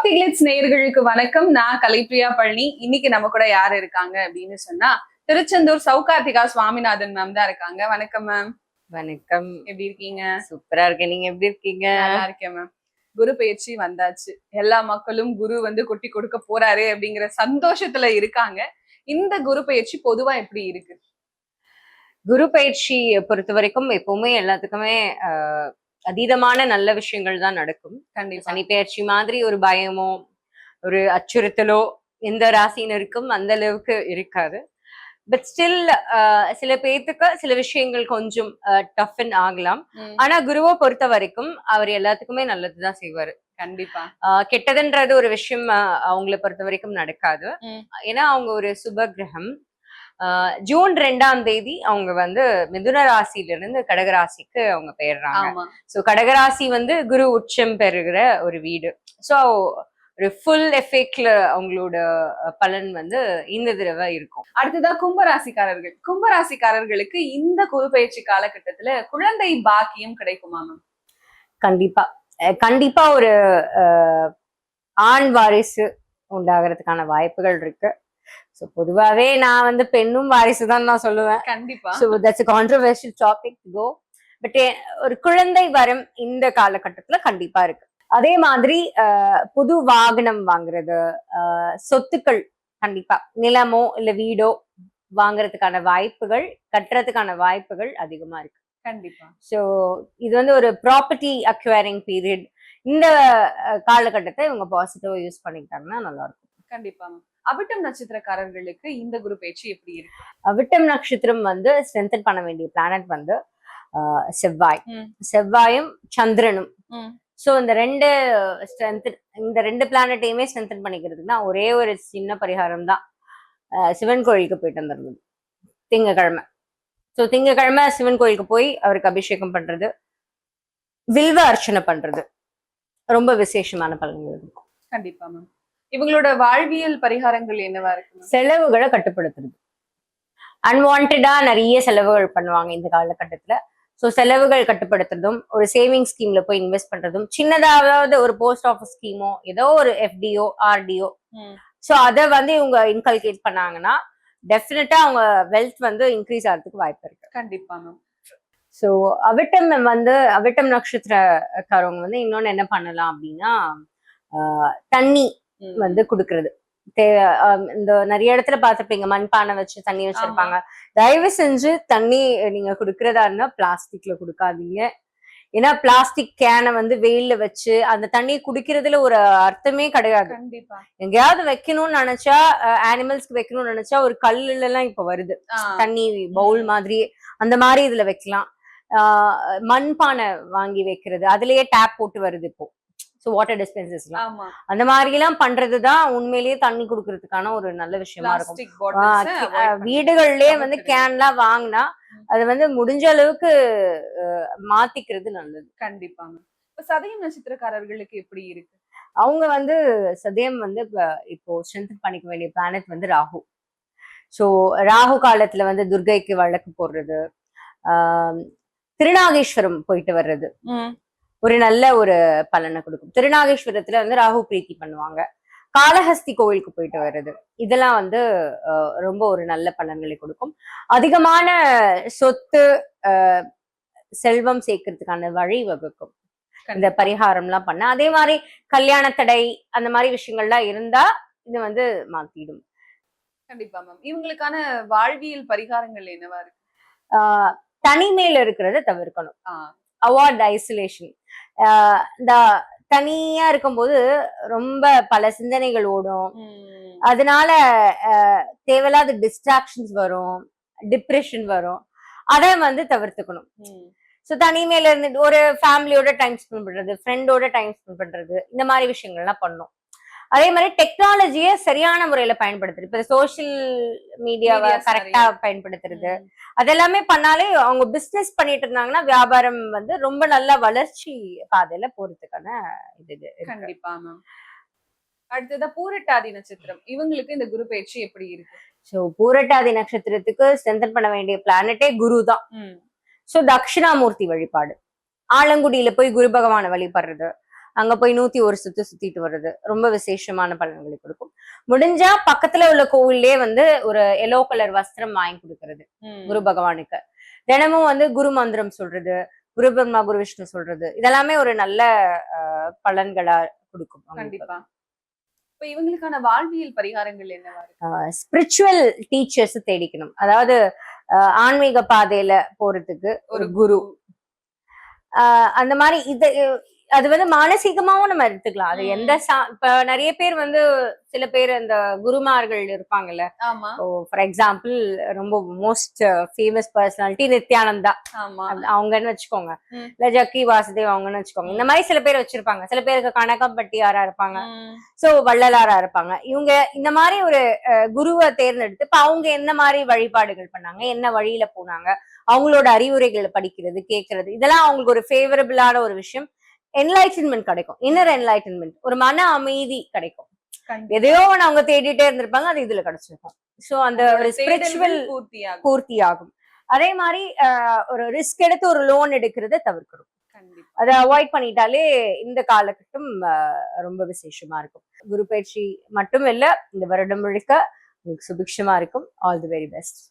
பக்தி கிளிட்ஸ் நேயர்களுக்கு வணக்கம். நான் கலைப்பிரியா பழனி. இன்னைக்கு நம்ம கூட யார் இருக்காங்க அப்படின்னு சொன்னா திருச்செந்தூர் சௌகார்த்திகா சுவாமிநாதன் மேம் தான் இருக்காங்க. வணக்கம் மேம். வணக்கம். எப்படி இருக்கீங்க? சூப்பரா இருக்கேன். நீங்க எப்படி இருக்கீங்க? நல்லா இருக்கேன் மேம். குரு பயிற்சி வந்தாச்சு. எல்லா மக்களும் குரு கொட்டி கொடுக்க போறாரு அப்படிங்கிற சந்தோஷத்துல இருக்காங்க. இந்த குரு பயிற்சி பொதுவா எப்படி இருக்கு? குரு பயிற்சி பொறுத்த வரைக்கும் எப்பவுமே எல்லாத்துக்குமே அதீதமான நல்ல விஷயங்கள் தான் நடக்கும். கண்டிப்பா. சனி பயிற்சி மாதிரி ஒரு பயமோ ஒரு அச்சுறுத்தலோ எந்த ராசினருக்கும் அந்த அளவுக்கு இருக்காது. பட் ஸ்டில் சில பேர்த்துக்கு சில விஷயங்கள் கொஞ்சம் டஃபன் ஆகலாம். ஆனா குருவை பொறுத்த வரைக்கும் அவர் எல்லாத்துக்குமே நல்லதுதான் செய்வாரு. கண்டிப்பா. கெட்டதுன்றது ஒரு விஷயம் அவங்களை பொறுத்த வரைக்கும் நடக்காது. ஏன்னா அவங்க ஒரு சுப கிரகம். ஜூன் 2ஆம் தேதி அவங்க வந்து மிதுன ராசியில இருந்து கடகராசிக்கு அவங்க பெயர்றாங்க. சோ கடகராசி வந்து குரு உச்சம் பெறுகிற ஒரு வீடு. சோ ஒரு ஃபுல் எஃபெக்ட்ல அவங்களோட பலன் வந்து இந்த தடவை இருக்கும். அடுத்ததா கும்பராசிக்காரர்களுக்கு இந்த குரு பயிற்சி காலகட்டத்துல குழந்தை பாக்கியம் கிடைக்குமா மேம்? கண்டிப்பா ஒரு ஆண் வாரிசு உண்டாகிறதுக்கான வாய்ப்புகள் இருக்கு. சோ பொதுவாவே நான் வந்து பெண்ணும் வாரிசு தான் நான் சொல்லுவேன். கண்டிப்பா. So that's a controversial topic to go. But ஒரு குழந்தை வரம் இந்த காலகட்டத்துல கண்டிப்பா இருக்கு. அதே மாதிரி புது வாகனம் வாங்குறது, சொத்துக்கள் கண்டிப்பா நிலமோ இல்ல வீடோ வாங்குறதுக்கான வாய்ப்புகள், கட்டுறதுக்கான வாய்ப்புகள் அதிகமா இருக்கு. கண்டிப்பா. சோ இது வந்து ஒரு ப்ராப்பர்ட்டி அக்வயரிங் பீரியட். இந்த காலகட்டத்தை இவங்க பாசிட்டிவா யூஸ் பண்ணிக்கிட்டாங்கன்னா நல்லா இருக்கும். கண்டிப்பா. அவிட்டம் நட்சத்திரக்காரர்களுக்கு இந்த குரு பயிற்சி எப்படி இருக்கு? அவிட்டம் நட்சத்திரம் வந்து ஸ்ட்ரென்தன் பண்ண வேண்டிய பிளானட் வந்து செவ்வாயும் சந்திரனும். சோ இந்த ரெண்டு பிளானட்டையுமே ஸ்ட்ரென்தன் பண்ணிக்கிறதுக்குன்னா ஒரே ஒரு சின்ன பரிகாரம் தான். சிவன் கோயிலுக்கு போயிட்டு வந்துருந்தது திங்கக்கிழமை. சோ திங்கக்கிழமை சிவன் கோயிலுக்கு போய் அவருக்கு அபிஷேகம் பண்றது, வில்வ அர்ச்சனை பண்றது ரொம்ப விசேஷமான பலன்கள் இருக்கும். கண்டிப்பா மேம். இவங்களோட வாழ்வியல் பரிகாரங்கள் என்னவா இருக்கு? செலவுகளை கட்டுப்படுத்துறது. அன்வான்டா நிறைய செலவுகள் பண்ணுவாங்க இந்த காலகட்டத்துல. ஸோ செலவுகள் கட்டுப்படுத்துறதும், ஒரு சேவிங் ஸ்கீம்ல போய் இன்வெஸ்ட் பண்றதும், சின்னதாவது ஒரு போஸ்ட் ஆஃபீஸ் ஸ்கீமோ ஏதோ ஒரு எஃப்டிஓ ஆர்டிஓ, ஸோ அதை வந்து இவங்க இன்கல்கேட் பண்ணாங்கன்னா டெஃபினட்டா அவங்க வெல்த் வந்து இன்க்ரீஸ் ஆகிறதுக்கு வாய்ப்பு இருக்கு. கண்டிப்பா மேம். ஸோ அவிட்டம் நட்சத்திரக்காரவங்க வந்து இன்னொன்னு என்ன பண்ணலாம் அப்படின்னா, தண்ணி வந்து குடுக்கறது. இந்த நிறைய இடத்துல பார்த்திருப்பீங்க, மண்பானை வச்சு தண்ணி வச்சிருப்பாங்க. தயவு செஞ்சு தண்ணி நீங்க குடுக்கறதா இருந்தா பிளாஸ்டிக்ல குடுக்காதீங்க. ஏன்னா பிளாஸ்டிக் கேனை வந்து வெயில்ல வச்சு அந்த தண்ணியை குடிக்கிறதுல ஒரு அர்த்தமே கிடையாது. எங்கேயாவது வைக்கணும்னு நினைச்சா, அனிமல்ஸ்க்கு வைக்கணும்னு நினைச்சா ஒரு கல்லுல எல்லாம் இப்ப வருது தண்ணி பவுல் மாதிரி, அந்த மாதிரி இதுல வைக்கலாம். மண்பானை வாங்கி வைக்கிறது, அதுலயே டேப் போட்டு வருது இப்போ. வாட்டர் டிஸ்பென்சர்ஸ்லாம் அந்த மாதிரி எல்லாம் பண்றதுதான் உண்மையிலேயே தண்ணி குடுக்கறதுக்கான ஒரு நல்ல விஷயமா இருக்கும். வீடுகள்லயே வந்து கேன்லாம் வாங்கினா அது வந்து முடிஞ்ச அளவுக்கு மாத்திக்கிறது நல்லது. கண்டிப்பா. சதயம் நட்சத்திரக்காரர்களுக்கு எப்படி இருக்கு? அவங்க வந்து சதயம் வந்து இப்போ ஸ்ட்ரென்தன் பண்ணிக்க வேண்டிய பிளானட் வந்து ராகு. சோ ராகு காலத்துல வந்து துர்கைக்கு வழக்கு போடுறது, திருநாகேஸ்வரம் போயிட்டு வர்றது ஒரு நல்ல ஒரு பலனை கொடுக்கும். திருநாகேஸ்வரத்துல வந்து ராகு பிரீத்தி பண்ணுவாங்க. காளஹஸ்தி கோவிலுக்கு போயிட்டு வர்றது, இதெல்லாம் வந்து ரொம்ப ஒரு நல்ல பலன்களை கொடுக்கும். அதிகமான சொத்து செல்வம் சேர்க்கறதுக்கான வழி வகுக்கும் இந்த பரிகாரம் எல்லாம் பண்ண. அதே மாதிரி கல்யாண தடை அந்த மாதிரி விஷயங்கள்லாம் இருந்தா இது வந்து மாத்திடும். கண்டிப்பா மேம். இவங்களுக்கான வாழ்வியல் பரிகாரங்கள் என்னவா இருக்கு? தனிமையில இருக்கிறத தவிர்க்கணும். Avoid isolation. இந்த தனியா இருக்கும்போது ரொம்ப பல சிந்தனைகள் ஓடும். அதனால தேவையில்லாத டிஸ்ட்ராக்ஷன்ஸ் வரும், டிப்ரெஷன் வரும். அதை வந்து தவிர்த்துக்கணும். ஸோ தனிமையில இருந்து ஒரு ஃபேமிலியோட டைம் ஸ்பெண்ட் பண்றது, ஃப்ரெண்டோட டைம் ஸ்பெண்ட் பண்றது, இந்த மாதிரி விஷயங்கள்லாம் பண்ணணும். அதே மாதிரி டெக்னாலஜியை சரியான முறையில பயன்படுத்துறது, இப்ப சோசியல் மீடியாவை கரெக்டா பயன்படுத்துறது, அதெல்லாமே பண்ணாலே அவங்க பிசினஸ் பண்ணிட்டு இருந்தாங்கன்னா வியாபாரம் வந்து ரொம்ப நல்ல வளர்ச்சி பாதையில போறதுக்கான இது. கண்டிப்பா மேம். அடுத்ததா பூரட்டாதி நட்சத்திரம், இவங்களுக்கு இந்த குரு பயிற்சி எப்படி இருக்கு? சோ பூரட்டாதி நட்சத்திரத்துக்கு ஸ்ட்ரென்தன் பண்ண வேண்டிய பிளானட்டே குரு தான். சோ தட்சிணாமூர்த்தி வழிபாடு, ஆலங்குடியில போய் குரு பகவானை வழிபடுறது, அங்க போய் 101 சுத்து சுத்திட்டு வர்றது ரொம்ப விசேஷமான பலன்களை கொடுக்கும். முடிஞ்சா பக்கத்துல உள்ள கோவிலே வந்து ஒரு எல்லோ கலர் வஸ்திரம் வாங்கி கொடுக்கறது குரு பகவானுக்கு. தினமும் வந்து குரு மந்திரம் சொல்றது, குரு பிரம்மா குரு விஷ்ணு சொல்றது, இதெல்லாமே ஒரு நல்ல பலன்களா கொடுக்கும். கண்டிப்பா. இப்ப இவங்களுக்கான வாழ்வியல் பரிகாரங்கள் என்னவா இருக்கு? ஸ்பிரிச்சுவல் டீச்சர்ஸ் தேடிக்கணும். அதாவது ஆன்மீக பாதையில போறதுக்கு ஒரு குரு. அந்த மாதிரி அது வந்து மானசீகமாவும் நம்ம எடுத்துக்கலாம். அது எந்த இப்ப நிறைய பேர் வந்து சில பேர் அந்த குருமார்கள் இருப்பாங்கல்ல. ஆமா. ஃபார் எக்ஸாம்பிள் ரொம்ப மோஸ்ட் ஃபேமஸ் பர்சனாலிட்டி நித்யானந்தா அவங்கன்னு வச்சுக்கோங்க. இல்ல ஜக்கி வாசுதேவ் அவங்கன்னு வச்சுக்கோங்க. இந்த மாதிரி சில பேர் வச்சிருப்பாங்க. சில பேருக்கு கனகம்பட்டியாரா இருப்பாங்க, சோ வள்ளலாரா இருப்பாங்க. இவங்க இந்த மாதிரி ஒரு குருவை தேர்ந்தெடுத்து இப்ப அவங்க என்ன மாதிரி வழிபாடுகள் பண்ணாங்க, என்ன வழியில போனாங்க, அவங்களோட அறிவுரைகளை படிக்கிறது கேட்கறது, இதெல்லாம் அவங்களுக்கு ஒரு ஃபேவரபிளான ஒரு விஷயம். என்லைட்டன்மெண்ட் கிடைக்கும், இன்னர் என்லைட்டன்மெண்ட், ஒரு மன அமைதி கிடைக்கும். எதையோ அவங்க தேடிட்டே இருந்திருப்பாங்க, அது இதுல கிடைச்சிருக்கும். சோ அந்த ஒரு ஸ்பிரிச்சுவல் பூர்த்தி ஆகும். அதே மாதிரி ஒரு ரிஸ்க் எடுத்து ஒரு லோன் எடுக்கிறத தவிர்க்கணும். அதை அவாய்ட் பண்ணிட்டாலே இந்த காலகட்டம் ரொம்ப விசேஷமா இருக்கும். குரு பயிற்சி மட்டும் இல்ல, இந்த வருடம் முழுக்க உங்களுக்கு சுபிக்ஷமா இருக்கும். All the very best.